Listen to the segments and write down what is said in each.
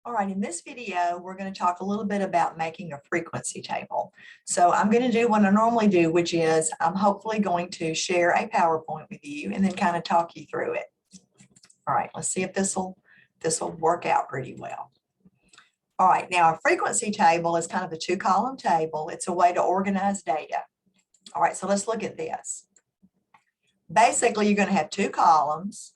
All right, in this video, we're going to talk a little bit about making a frequency table. So I'm going to do what I normally do, which is I'm hopefully going to share a PowerPoint with you and then kind of talk you through it. All right, let's see if this will work out pretty well. All right, now a frequency table is kind of a two-column table. It's a way to organize data. All right, so let's look at this. Basically, you're going to have two columns.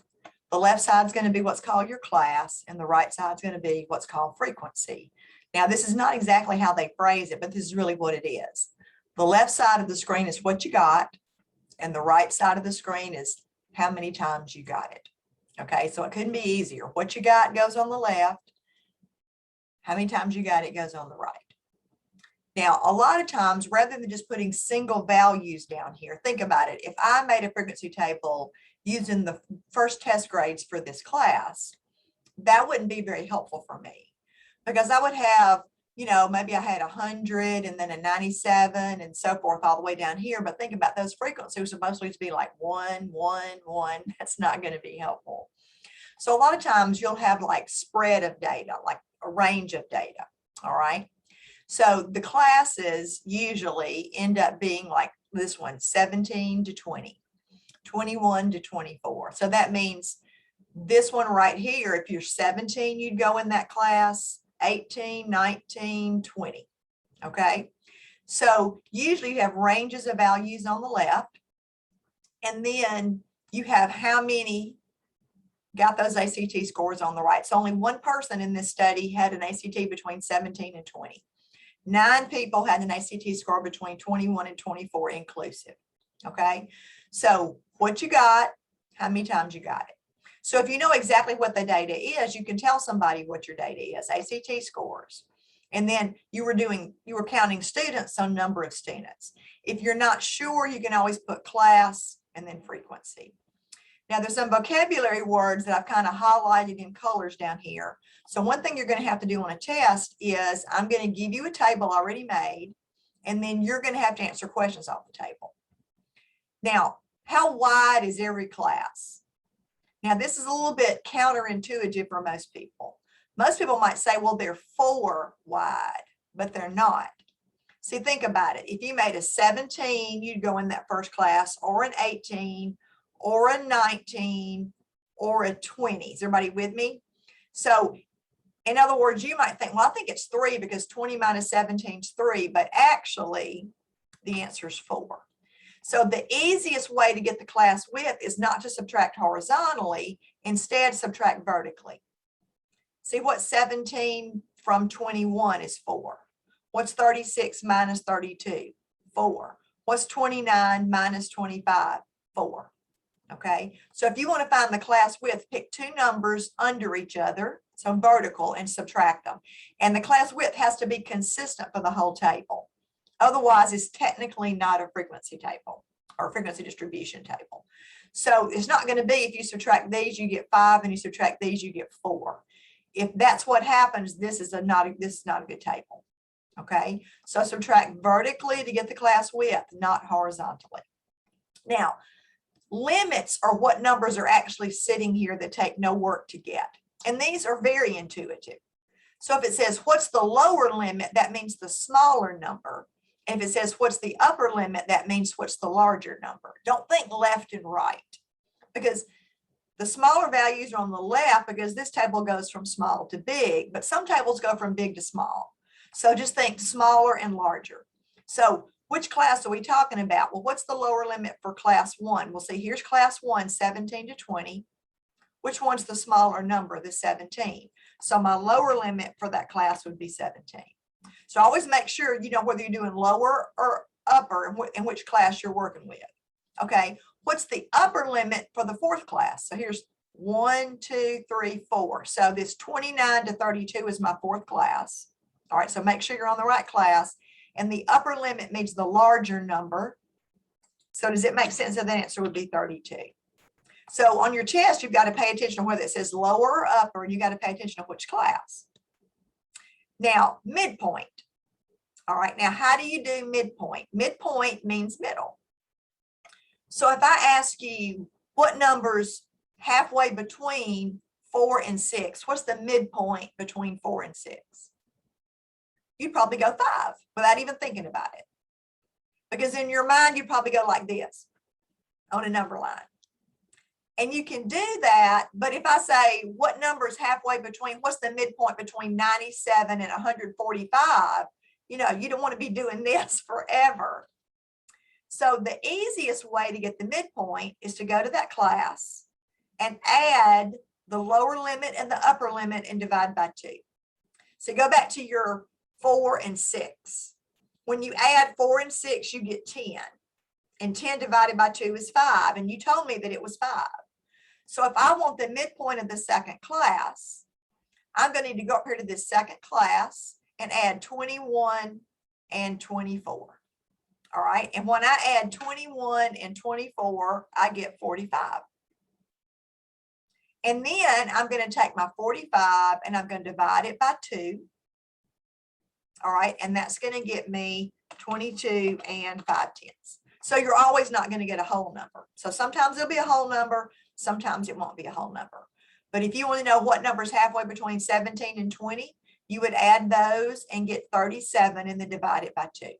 The left side is going to be what's called your class, and the right side is going to be what's called frequency. Now, this is not exactly how they phrase it, but this is really what it is. The left side of the screen is what you got, and the right side of the screen is how many times you got it. Okay, so it couldn't be easier. What you got goes on the left. How many times you got it goes on the right. Now, a lot of times, rather than just putting single values down here, think about it. If I made a frequency table using the first test grades for this class, that wouldn't be very helpful for me because I would have, maybe I had 100 and then a 97 and so forth all the way down here. But think about those frequencies are supposed to be like 1, 1, 1. That's not going to be helpful. So a lot of times you'll have like spread of data, like a range of data. All right. So the classes usually end up being like this one, 17 to 20. 21 to 24. So that means this one right here, if you're 17, you'd go in that class, 18, 19, 20. Okay. So usually you have ranges of values on the left, and then you have how many got those ACT scores on the right. So only one person in this study had an ACT between 17 and 20. 9 people had an ACT score between 21 and 24 inclusive. Okay. So what you got, how many times you got it. So if you know exactly what the data is, you can tell somebody what your data is, ACT scores. And then you were counting students, so number of students. If you're not sure, you can always put class and then frequency. Now there's some vocabulary words that I've kind of highlighted in colors down here. So one thing you're going to have to do on a test is I'm going to give you a table already made, and then you're going to have to answer questions off the table. Now, how wide is every class? Now, this is a little bit counterintuitive for most people. Most people might say, well, they're 4 wide, but they're not. See, think about it. If you made a 17, you'd go in that first class, or an 18, or a 19, or a 20. Is everybody with me? So, in other words, you might think, well, I think it's 3 because 20 minus 17 is 3, but actually, the answer is 4. So the easiest way to get the class width is not to subtract horizontally, instead subtract vertically. See, what 17 from 21 is 4. What's 36 minus 32? 4. What's 29 minus 25? 4. Okay, so if you want to find the class width, pick 2 numbers under each other, so vertical, and subtract them. And the class width has to be consistent for the whole table. Otherwise, it's technically not a frequency table or frequency distribution table. So it's not going to be if you subtract these, you get 5, and you subtract these, you get 4. If that's what happens, this is not a good table. Okay, so subtract vertically to get the class width, not horizontally. Now, limits are what numbers are actually sitting here that take no work to get. And these are very intuitive. So if it says, what's the lower limit, that means the smaller number. And if it says, what's the upper limit, that means what's the larger number. Don't think left and right, because the smaller values are on the left because this table goes from small to big, but some tables go from big to small. So just think smaller and larger. So which class are we talking about? Well, what's the lower limit for class 1? We'll see, here's class 1, 17 to 20. Which one's the smaller number, the 17? So my lower limit for that class would be 17. So always make sure you know whether you're doing lower or upper and which class you're working with. Okay, what's the upper limit for the 4th class? So here's 1, 2, 3, 4. So this 29 to 32 is my 4th class. All right, so make sure you're on the right class. And the upper limit means the larger number. So does it make sense that the answer would be 32? So on your test, you've got to pay attention to whether it says lower or upper, and you got to pay attention to which class. Now, midpoint. All right, now how do you do midpoint? Midpoint means middle. So if I ask you what number's halfway between 4 and 6. What's the midpoint between 4 and 6? You'd probably go 5 without even thinking about it. Because in your mind, you probably go like this on a number line. And you can do that, but if I say what number is halfway between, what's the midpoint between 97 and 145, you don't want to be doing this forever. So the easiest way to get the midpoint is to go to that class and add the lower limit and the upper limit and divide by 2. So go back to your 4 and 6. When you add 4 and 6, you get 10. And 10 divided by 2 is 5. And you told me that it was 5. So if I want the midpoint of the second class, I'm going to need to go up here to this second class and add 21 and 24. All right. And when I add 21 and 24, I get 45. And then I'm going to take my 45 and I'm going to divide it by 2. All right. And that's going to get me 22 and 5/10. So you're always not going to get a whole number. So sometimes it'll be a whole number. Sometimes it won't be a whole number. But if you want to know what number is halfway between 17 and 20, you would add those and get 37 and then divide it by 2.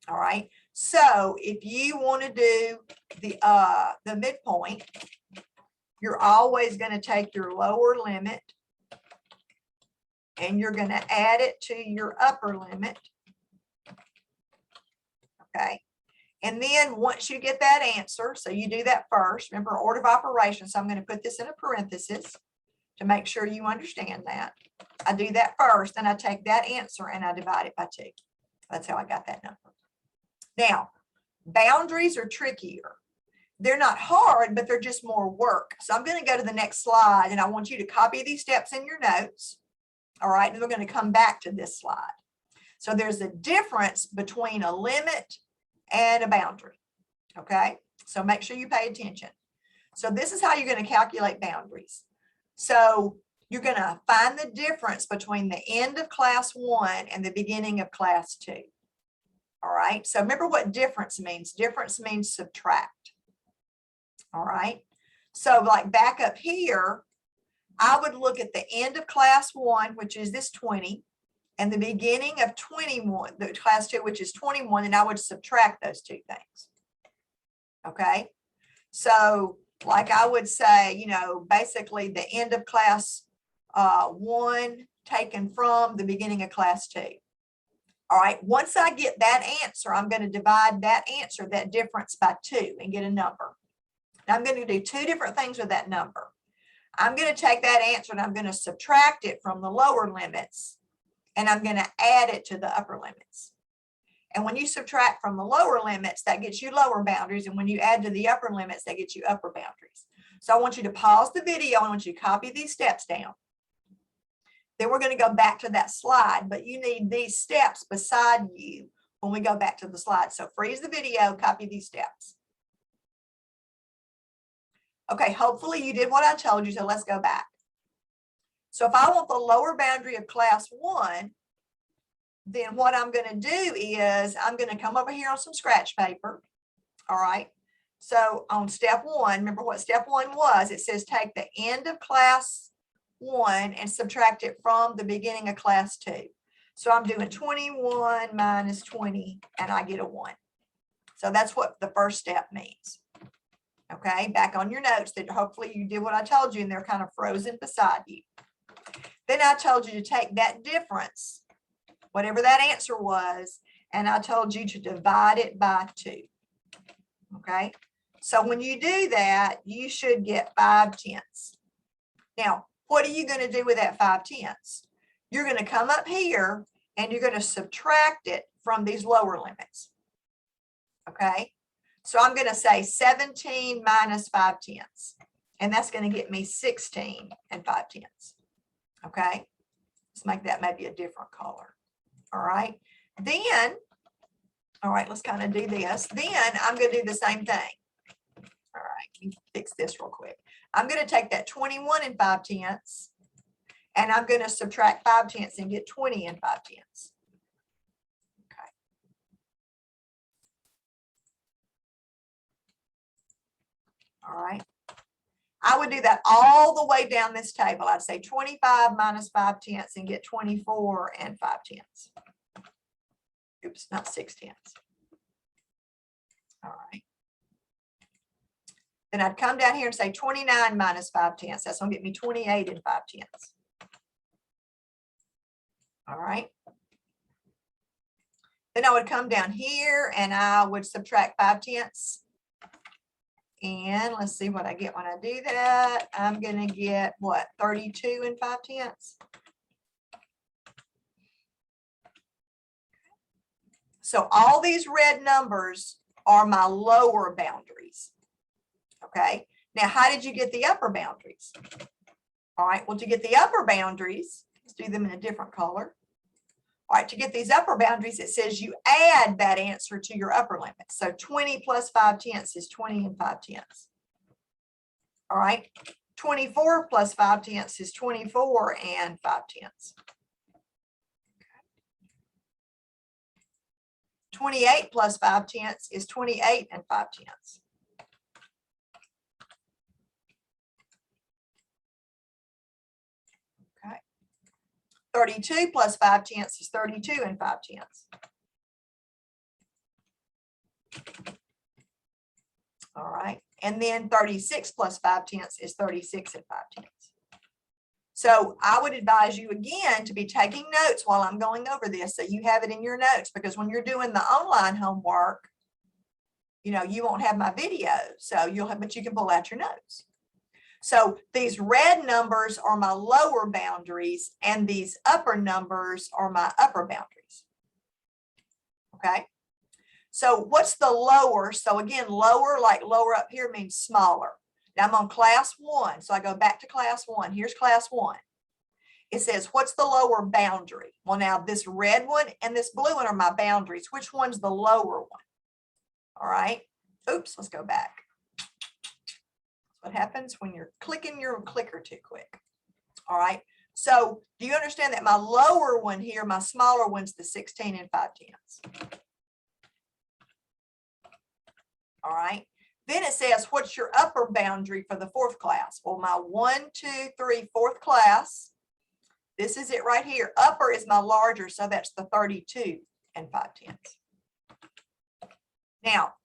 All right. So if you want to do the midpoint, you're always going to take your lower limit and you're going to add it to your upper limit. Okay. And then once you get that answer, so you do that first, remember order of operations. So I'm going to put this in a parenthesis to make sure you understand that. I do that first, and I take that answer and I divide it by 2. That's how I got that number. Now, boundaries are trickier. They're not hard, but they're just more work. So I'm going to go to the next slide, and I want you to copy these steps in your notes. All right, and we're going to come back to this slide. So there's a difference between a limit and a boundary. Okay, so make sure you pay attention. So this is how you're going to calculate boundaries. So you're going to find the difference between the end of class 1 and the beginning of class 2. All right, so remember what difference means. Difference means subtract. All right, so like back up here, I would look at the end of class 1, which is this 20, and the beginning of 21, the class 2, which is 21, and I would subtract those two things. Okay, so like I would say, basically the end of class 1 taken from the beginning of class 2. All right, once I get that answer, I'm going to divide that answer, that difference, by 2 and get a number. Now I'm going to do 2 different things with that number. I'm going to take that answer and I'm going to subtract it from the lower limits, and I'm going to add it to the upper limits. And when you subtract from the lower limits, that gets you lower boundaries. And when you add to the upper limits, that gets you upper boundaries. So I want you to pause the video. I want you to copy these steps down. Then we're going to go back to that slide, but you need these steps beside you when we go back to the slide. So freeze the video, copy these steps. Okay, hopefully you did what I told you, so let's go back. So if I want the lower boundary of class 1, then what I'm going to do is I'm going to come over here on some scratch paper. All right. So on step 1, remember what step 1 was? It says take the end of class 1 and subtract it from the beginning of class 2. So I'm doing 21 minus 20, and I get a 1. So that's what the first step means. Okay, back on your notes that hopefully you did what I told you, and they're kind of frozen beside you. Then I told you to take that difference, whatever that answer was, and I told you to divide it by 2. Okay, so when you do that, you should get 5/10. Now, what are you going to do with that 5/10? You're going to come up here and you're going to subtract it from these lower limits. Okay, so I'm going to say 17 minus 5/10, and that's going to get me 16 and 5/10. Okay, let's make that maybe a different color. All right, then, all right, let's kind of do this. Then I'm going to do the same thing. All right, let me fix this real quick. I'm going to take that 21 and 5/10, and I'm going to subtract 5/10 and get 20 and 5/10. Okay. All right. I would do that all the way down this table. I'd say 25 minus 5/10 and get 24 and 5/10. Oops, not 6/10. All right. Then I'd come down here and say 29 minus 5/10. That's going to get me 28 and 5/10. All right. Then I would come down here and I would subtract 5/10. And let's see what I get when I do that. I'm going to get what? 32 and 5/10. So all these red numbers are my lower boundaries. Okay. Now, how did you get the upper boundaries? All right. Well, to get the upper boundaries, let's do them in a different color. All right. To get these upper boundaries, it says you add that answer to your upper limit. So 20 plus 5/10 is 20 and 5/10. All right. 24 plus 5/10 is 24 and 5/10. 28 plus 5/10 is 28 and 5/10. Okay. 32 plus 5/10 is 32 and 5/10. All right. And then 36 plus 5/10 is 36 and 5/10. So I would advise you again to be taking notes while I'm going over this so you have it in your notes, because when you're doing the online homework, you know, you won't have my video, so you'll have, but you can pull out your notes. So these red numbers are my lower boundaries and these upper numbers are my upper boundaries. Okay. So what's the lower? So again, lower, like lower up here means smaller. Now I'm on class 1. So I go back to class 1. Here's class 1. It says, what's the lower boundary? Well, now this red one and this blue one are my boundaries. Which one's the lower one? All right. Oops, let's go back. That's what happens when you're clicking your clicker too quick. All right. So do you understand that my lower one here, my smaller one's the 16 and 5/10? All right. Then it says, what's your upper boundary for the 4th class? Well, my 1, 2, 3, 4th class, this is it right here. Upper is my larger, so that's the 32 and 5/10. Now,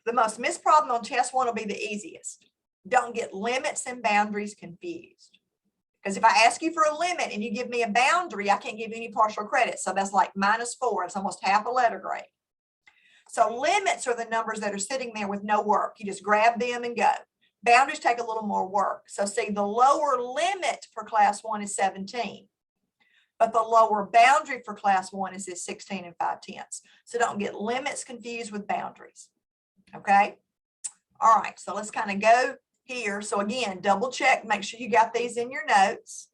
the most missed problem on test 1 will be the easiest. Don't get limits and boundaries confused. Because if I ask you for a limit and you give me a boundary, I can't give you any partial credit. So that's like -4. It's almost half a letter grade. So limits are the numbers that are sitting there with no work. You just grab them and go. Boundaries take a little more work. So see, the lower limit for class 1 is 17. But the lower boundary for class 1 is this 16 and 5/10. So don't get limits confused with boundaries. Okay. All right. So let's kind of go here. So again, double check, make sure you got these in your notes.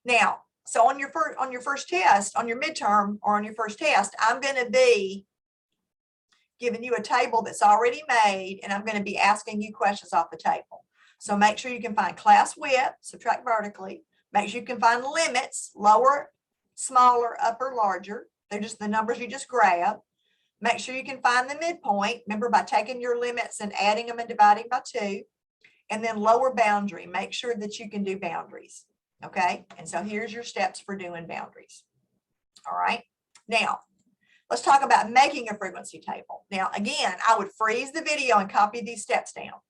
Now, so on your first test, on your midterm or on your first test, I'm going to be giving you a table that's already made, and I'm going to be asking you questions off the table. So make sure you can find class width, subtract vertically. Make sure you can find limits, lower, smaller, upper, larger. They're just the numbers you just grab. Make sure you can find the midpoint. Remember, by taking your limits and adding them and dividing by 2. And then lower boundary. Make sure that you can do boundaries. Okay. And so here's your steps for doing boundaries. All right. Now, let's talk about making a frequency table. Now, again, I would freeze the video and copy these steps down.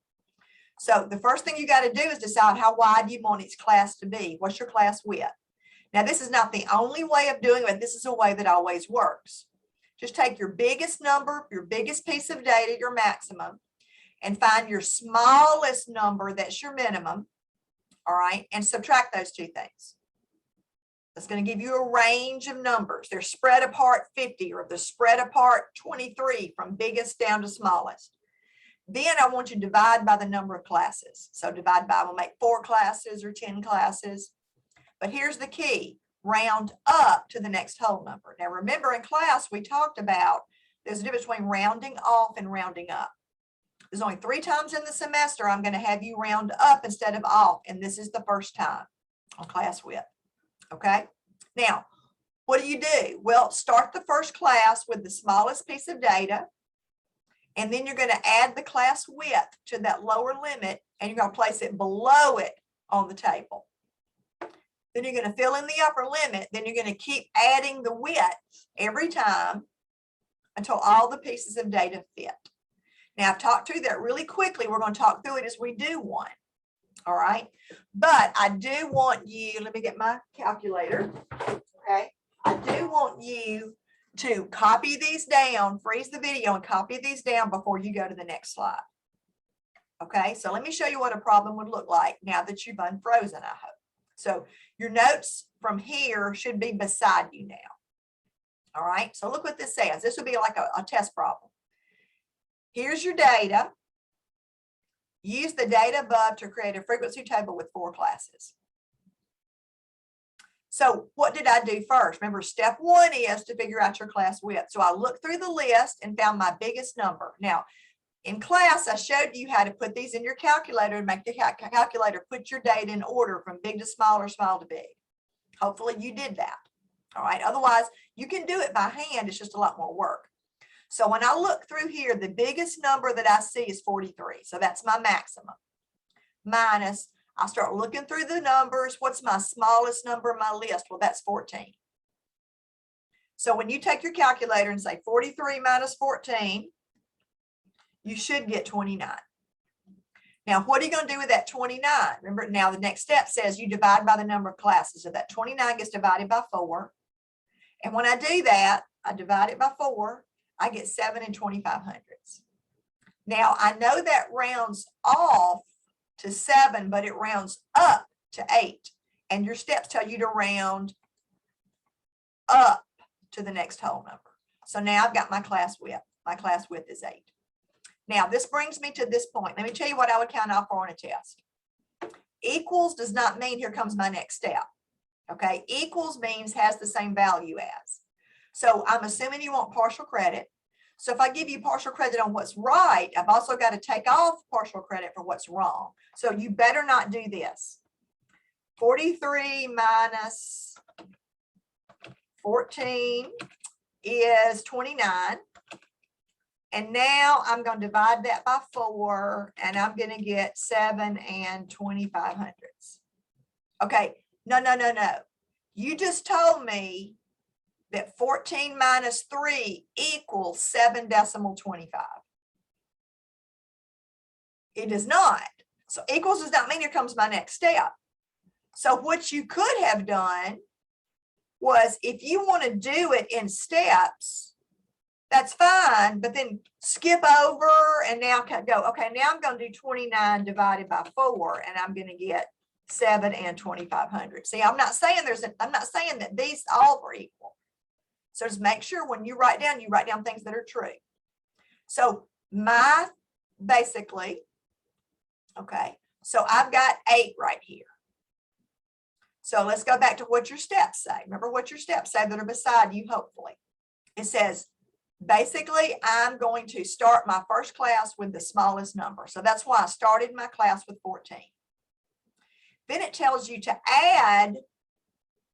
So the first thing you got to do is decide how wide you want each class to be. What's your class width? Now, this is not the only way of doing it. This is a way that always works. Just take your biggest number, your biggest piece of data, your maximum, and find your smallest number, that's your minimum. All right, and subtract those two things. That's going to give you a range of numbers. They're spread apart 50, or they're spread apart 23 from biggest down to smallest. Then I want you to divide by the number of classes. So divide by, we'll make 4 classes or 10 classes. But here's the key, round up to the next whole number. Now remember, in class we talked about there's a difference between rounding off and rounding up. There's only 3 times in the semester I'm going to have you round up instead of off, and this is the first time on class width. Okay. Now, what do? Well, start the first class with the smallest piece of data, and then you're going to add the class width to that lower limit and you're going to place it below it on the table. Then you're going to fill in the upper limit. Then you're going to keep adding the width every time until all the pieces of data fit. Now, I've talked through that really quickly. We're going to talk through it as we do one. All right. But I do want you, let me get my calculator. Okay. I do want you to copy these down, freeze the video and copy these down before you go to the next slide. Okay. So let me show you what a problem would look like now that you've unfrozen, I hope. So your notes from here should be beside you now. All right. So look what this says. This would be like a test problem. Here's your data. Use the data above to create a frequency table with 4 classes. So what did I do first? Remember, step 1 is to figure out your class width. So I looked through the list and found my biggest number. Now, in class, I showed you how to put these in your calculator and make the calculator put your data in order from big to small or small to big. Hopefully you did that. All right. Otherwise, you can do it by hand. It's just a lot more work. So when I look through here, the biggest number that I see is 43. So that's my maximum. Minus, I start looking through the numbers. What's my smallest number in my list? Well, that's 14. So when you take your calculator and say 43 minus 14, you should get 29. Now, what are you going to do with that 29? Remember, now the next step says you divide by the number of classes. So that 29 gets divided by 4. And when I do that, I divide it by 4. I get 7 2500. Now, I know that rounds off to 7, but it rounds up to 8. And your steps tell you to round up to the next whole number. So now I've got my class width. My class width is 8. Now, this brings me to this point. Let me tell you what I would count off for on a test. Equals does not mean here comes my next step. Okay, equals means has the same value as. So I'm assuming you want partial credit. So if I give you partial credit on what's right, I've also got to take off partial credit for what's wrong. So you better not do this. 43 minus 14 is 29. And now I'm going to divide that by 4, and I'm going to get 7 2500. Okay, no. You just told me that 14 minus 3 equals 7.25. It does not. So equals does not mean here comes my next step. So what you could have done was, if you want to do it in steps, that's fine, but then skip over and now go, okay, now I'm going to do 29 divided by 4, and I'm going to get 7 2500. See, I'm not saying that these all are equal. So just make sure when you write down things that are true. So basically, okay, so I've got 8 right here. So let's go back to what your steps say. Remember what your steps say that are beside you, hopefully. It says, basically, I'm going to start my first class with the smallest number. So that's why I started my class with 14. Then it tells you to add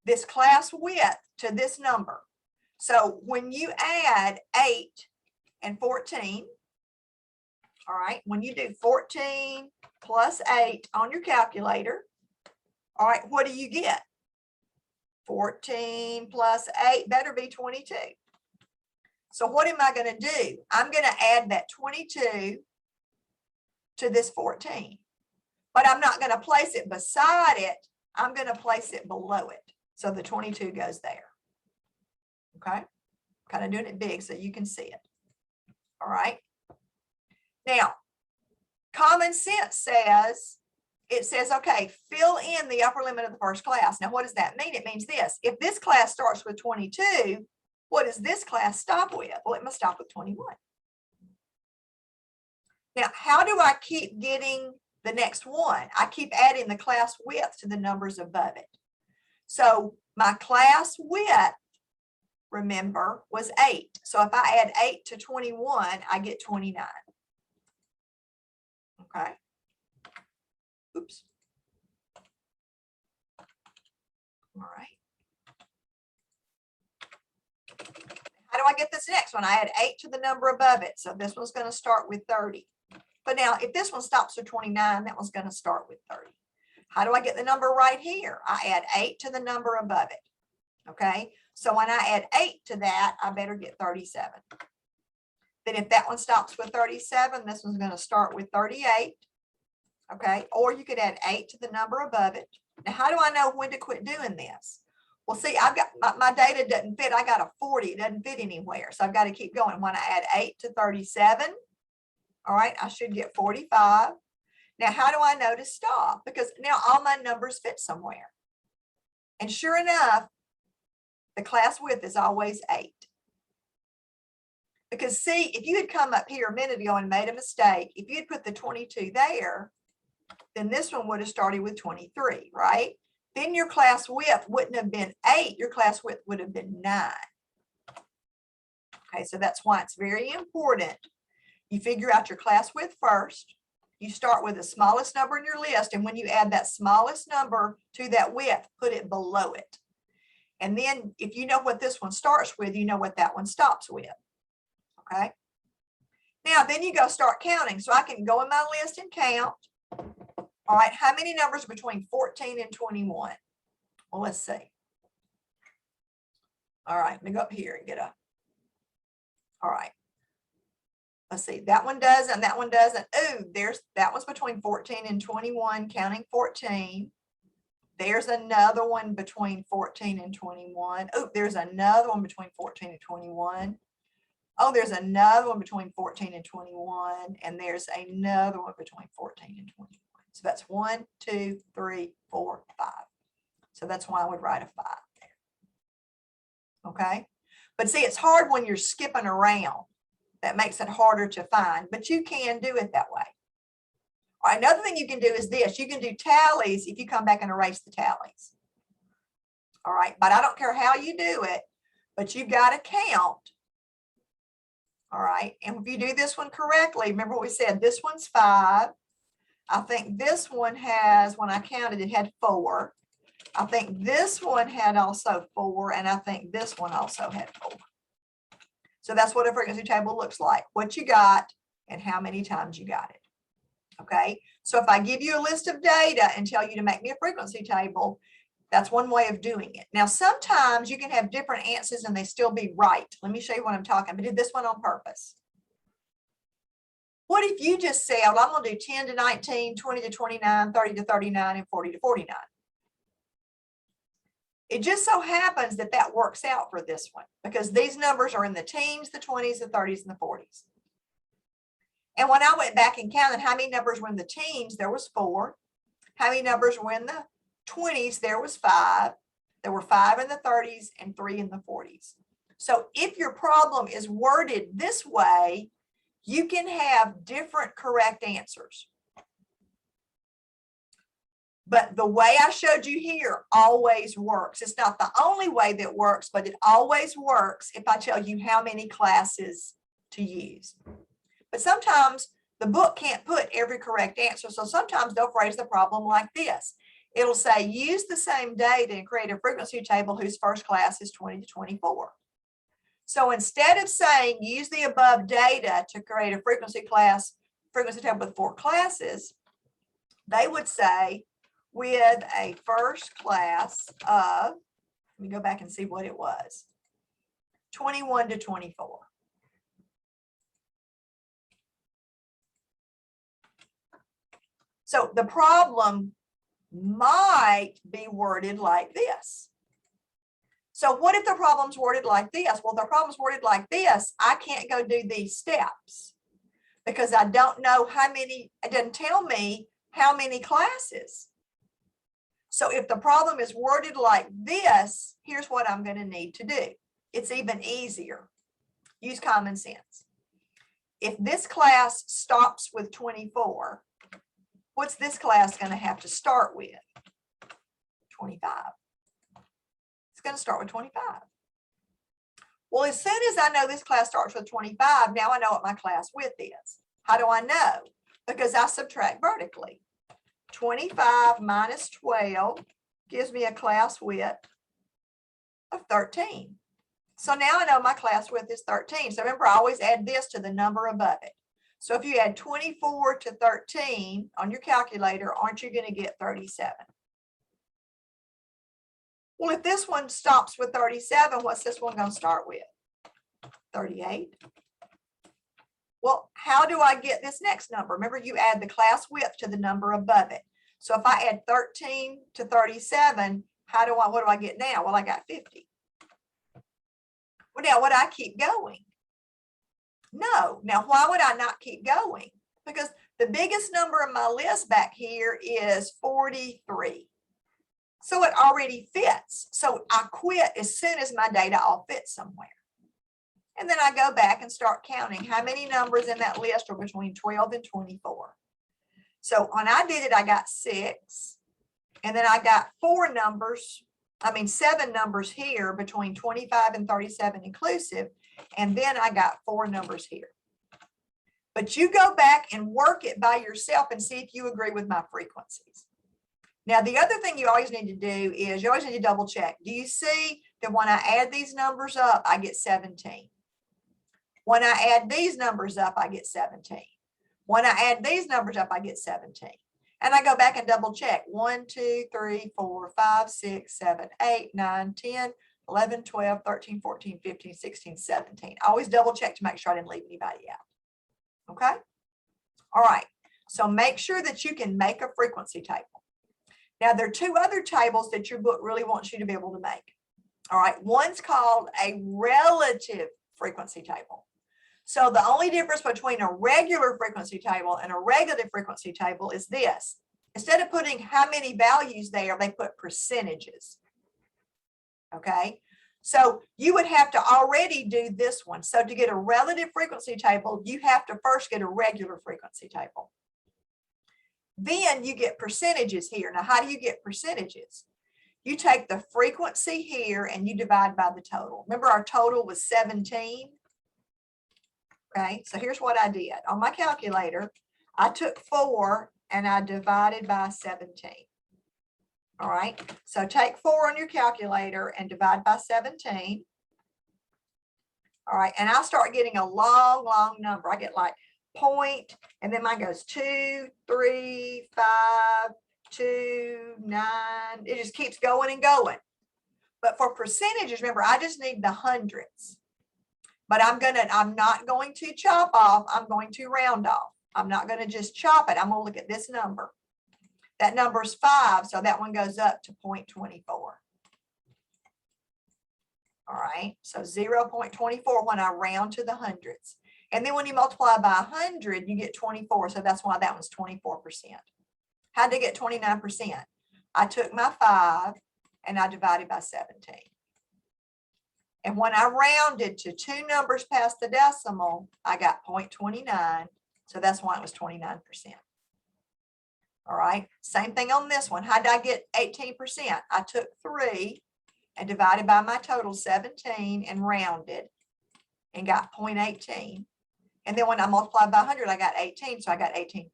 this class width to this number. So when you add 8 and 14, all right, when you do 14 plus 8 on your calculator, all right, what do you get? 14 plus 8 better be 22. So what am I going to do? I'm going to add that 22 to this 14. But I'm not going to place it beside it. I'm going to place it below it. So the 22 goes there. Okay. Kind of doing it big so you can see it. All right. Now, common sense says, okay, fill in the upper limit of the first class. Now, what does that mean? It means this. If this class starts with 22, what does this class stop with? Well, it must stop with 21. Now, how do I keep getting the next one? I keep adding the class width to the numbers above it. So my class width, remember, was 8. So if I add 8 to 21, I get 29. Okay. Oops. All right. How do I get this next one? I add 8 to the number above it. So this one's going to start with 30. But now if this one stops with 29, that one's going to start with 30. How do I get the number right here? I add 8 to the number above it. Okay, so when I add 8 to that, I better get 37. Then if that one stops with 37, this one's going to start with 38. Okay, or you could add 8 to the number above it. Now, how do I know when to quit doing this? Well, see, I've got my data doesn't fit. I got a 40. It doesn't fit anywhere. So I've got to keep going. When I add 8 to 37, all right, I should get 45. Now, how do I know to stop? Because now all my numbers fit somewhere. And sure enough, the class width is always 8. Because see, if you had come up here a minute ago and made a mistake, if you had put the 22 there, then this one would have started with 23, right? Then your class width wouldn't have been 8. Your class width would have been 9. Okay, so that's why it's very important. You figure out your class width first. You start with the smallest number in your list. And when you add that smallest number to that width, put it below it. And then if you know what this one starts with, you know what that one stops with. Okay. Now, then you go start counting. So I can go in my list and count. All right. How many numbers between 14 and 21? Well, let's see. All right. Let me go up here and get a. All right. Let's see. That one doesn't. And that one doesn't. Ooh, that one's between 14 and 21, counting 14. There's another one between 14 and 21. Oh, there's another one between 14 and 21. Oh, there's another one between 14 and 21. And there's another one between 14 and 21. So that's 1, 2, 3, 4, 5. So that's why I would write a 5 there. Okay. But see, it's hard when you're skipping around. That makes it harder to find, but you can do it that way. All right, another thing you can do is this. You can do tallies if you come back and erase the tallies. All right, but I don't care how you do it, but you've got to count. All right, and if you do this one correctly, remember what we said, this one's 5. I think this one has, when I counted, it had 4. I think this one had also 4, and I think this one also had 4. So that's what a frequency table looks like, what you got and how many times you got it. Okay, so if I give you a list of data and tell you to make me a frequency table, that's one way of doing it. Now, sometimes you can have different answers and they still be right. Let me show you what I'm talking about. I did this one on purpose. What if you just said, well, I'm going to do 10 to 19, 20 to 29, 30 to 39, and 40 to 49? It just so happens that that works out for this one because these numbers are in the teens, the 20s, the 30s, and the 40s. And when I went back and counted how many numbers were in the teens, there was 4. How many numbers were in the 20s? There was 5. There were 5 in the 30s and 3 in the 40s. So if your problem is worded this way, you can have different correct answers. But the way I showed you here always works. It's not the only way that works, but it always works if I tell you how many classes to use. But sometimes the book can't put every correct answer. So sometimes they'll phrase the problem like this. It'll say, use the same data and create a frequency table whose first class is 20 to 24. So instead of saying, use the above data to create a frequency table with 4 classes, they would say, with a first class of, let me go back and see what it was, 21 to 24. So the problem might be worded like this. So what if the problem's worded like this? Well, the problem's worded like this. I can't go do these steps because I don't know how many, it doesn't tell me how many classes. So if the problem is worded like this, here's what I'm going to need to do. It's even easier. Use common sense. If this class stops with 24, what's this class going to have to start with? 25. It's going to start with 25. Well, as soon as I know this class starts with 25, now I know what my class width is. How do I know? Because I subtract vertically. 25 minus 12 gives me a class width of 13. So now I know my class width is 13. So remember, I always add this to the number above it. So if you add 24 to 13 on your calculator, aren't you going to get 37? Well, if this one stops with 37, what's this one going to start with? 38. Well, how do I get this next number? Remember, you add the class width to the number above it. So if I add 13 to 37, what do I get now? Well, I got 50. Well, now would I keep going? No. Now, why would I not keep going? Because the biggest number in my list back here is 43. So it already fits. So I quit as soon as my data all fits somewhere. And then I go back and start counting how many numbers in that list are between 12 and 24. So when I did it, I got 6. And then I got 7 numbers here between 25 and 37 inclusive. And then I got 4 numbers here. But you go back and work it by yourself and see if you agree with my frequencies. Now, the other thing you always need to do is you always need to double check. Do you see that when I add these numbers up, I get 17? When I add these numbers up, I get 17. When I add these numbers up, I get 17. And I go back and double check. 1, 2, 3, 4, 5, 6, 7, 8, 9, 10, 11, 12, 13, 14, 15, 16, 17. I always double check to make sure I didn't leave anybody out. Okay? All right. So make sure that you can make a frequency table. Now, there are 2 other tables that your book really wants you to be able to make. All right. One's called a relative frequency table. So the only difference between a regular frequency table and a relative frequency table is this. Instead of putting how many values there, they put percentages. Okay. So you would have to already do this one. So to get a relative frequency table, you have to first get a regular frequency table. Then you get percentages here. Now, how do you get percentages? You take the frequency here and you divide by the total. Remember, our total was 17. Okay, so here's what I did. On my calculator, I took 4 and I divided by 17. All right, so take 4 on your calculator and divide by 17. All right, and I'll start getting a long, long number. I get like point, and then mine goes 2, 3, 5, 2, 9. It just keeps going and going. But for percentages, remember, I just need the hundreds. But I'm not going to chop off. I'm going to round off. I'm not going to just chop it. I'm going to look at this number. That number is 5, so that one goes up to 0.24. All right, so 0.24 when I round to the hundreds. And then when you multiply by 100, you get 24. So that's why that one's 24%. How'd they get 29%? I took my 5 and I divided by 17. And when I rounded to 2 numbers past the decimal, I got 0.29. So that's why it was 29%. All right, same thing on this one. How did I get 18%? I took 3 and divided by my total 17 and rounded and got 0.18. And then when I multiplied by 100, I got 18, so I got 18%.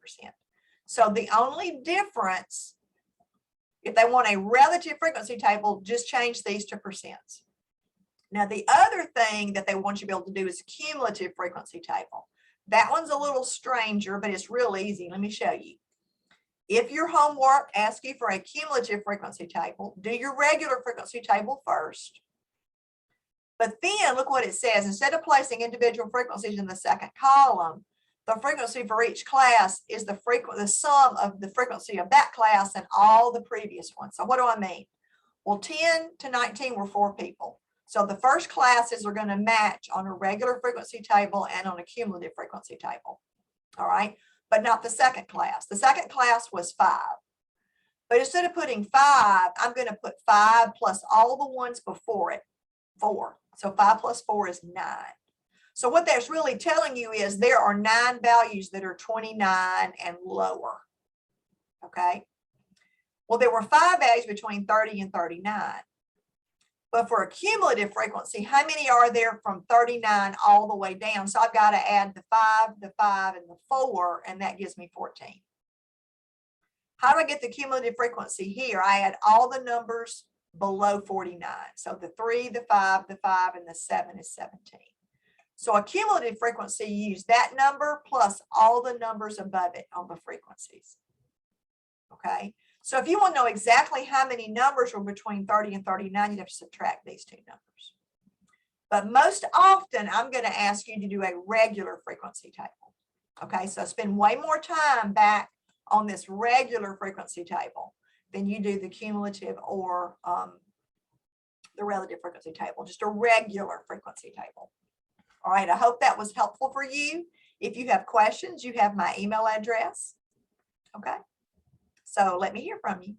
So the only difference, if they want a relative frequency table, just change these to percents. Now, the other thing that they want you to be able to do is a cumulative frequency table. That one's a little stranger, but it's real easy. Let me show you. If your homework asks you for a cumulative frequency table, do your regular frequency table first. But then look what it says. Instead of placing individual frequencies in the second column, the frequency for each class is the sum of the frequency of that class and all the previous ones. So what do I mean? Well, 10 to 19 were 4 people. So the first classes are going to match on a regular frequency table and on a cumulative frequency table. All right, but not the second class. The second class was 5. But instead of putting 5, I'm going to put 5 plus all the ones before it, 4. So 5 plus 4 is 9. So what that's really telling you is there are 9 values that are 29 and lower. Okay. Well, there were 5 values between 30 and 39. But for a cumulative frequency, how many are there from 39 all the way down? So I've got to add the 5, and the 4, and that gives me 14. How do I get the cumulative frequency here? I add all the numbers below 49. So the 3, the 5, and the 7 is 17. So a cumulative frequency, you use that number plus all the numbers above it on the frequencies. Okay, so if you want to know exactly how many numbers were between 30 and 39, you have to subtract these two numbers. But most often, I'm going to ask you to do a regular frequency table. Okay, so spend way more time back on this regular frequency table than you do the cumulative or the relative frequency table, just a regular frequency table. All right, I hope that was helpful for you. If you have questions, you have my email address. Okay, so let me hear from you.